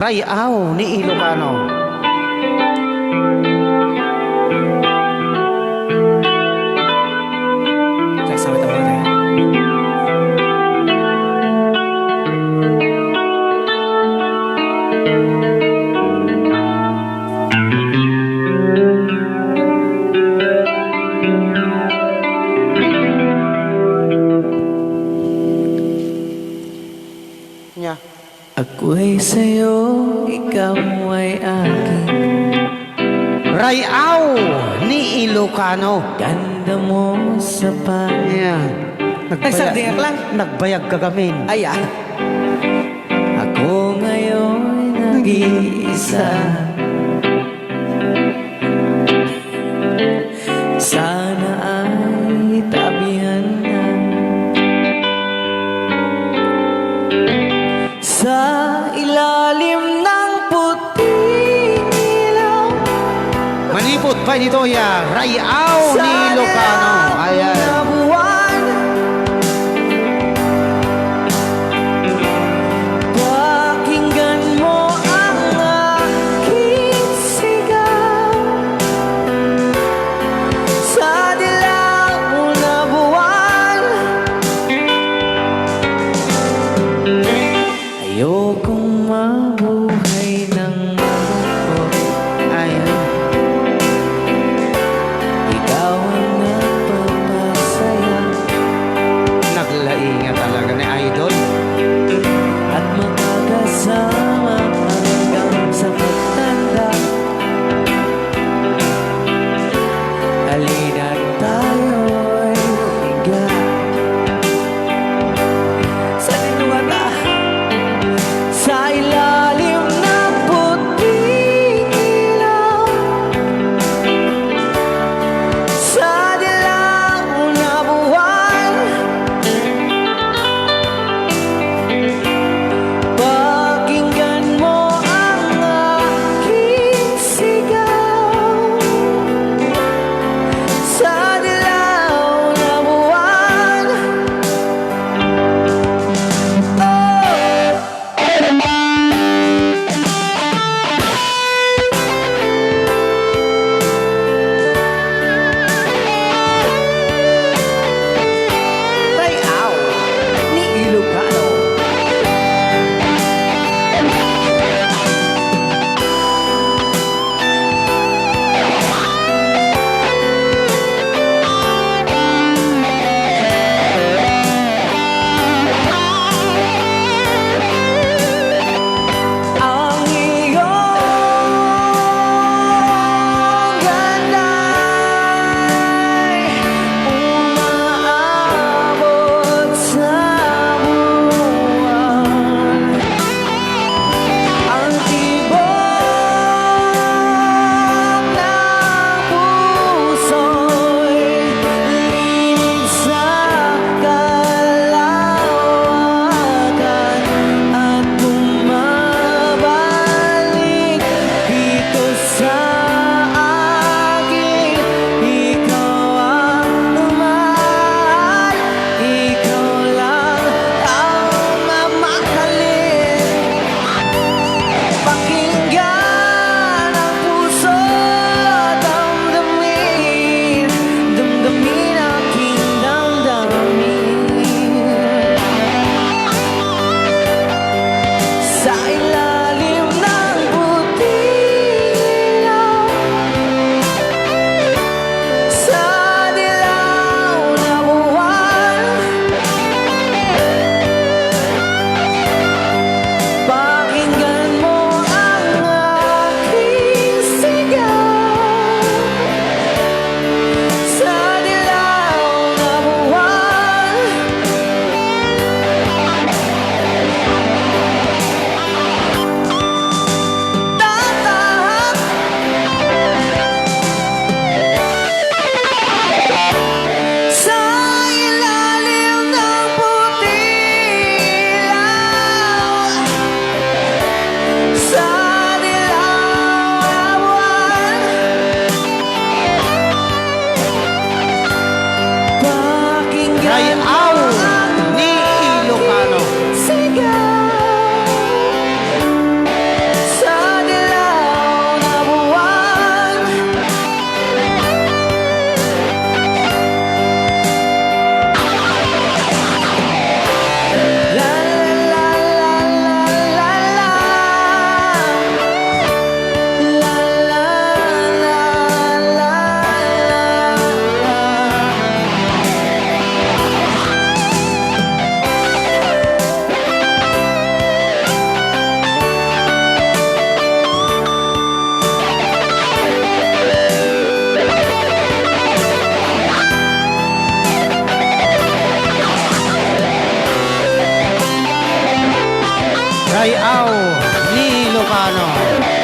Rayaw ni Ilocano. Sagsawit ang mga Nya. ako'y sa'yo, ikaw ay akin. Rayaw ni Ilocano. Ganda mo sa Yan. Nagsagdiak lang. Nagbayag ka gamin. Ay, ako ngayon nag-iisa. Sana ay tabihan na sa ilalim ng puting ilaw. Manipot pa dito ya. Rayaw ni Ilocano. Ayan. Pakinggan mo ang aking sigaw sa dilaw na buwan. Ayokong mabuhay ng malungkot. Ayan. Ikaw ang nagpapahalaga. Rayaw ni Lucano.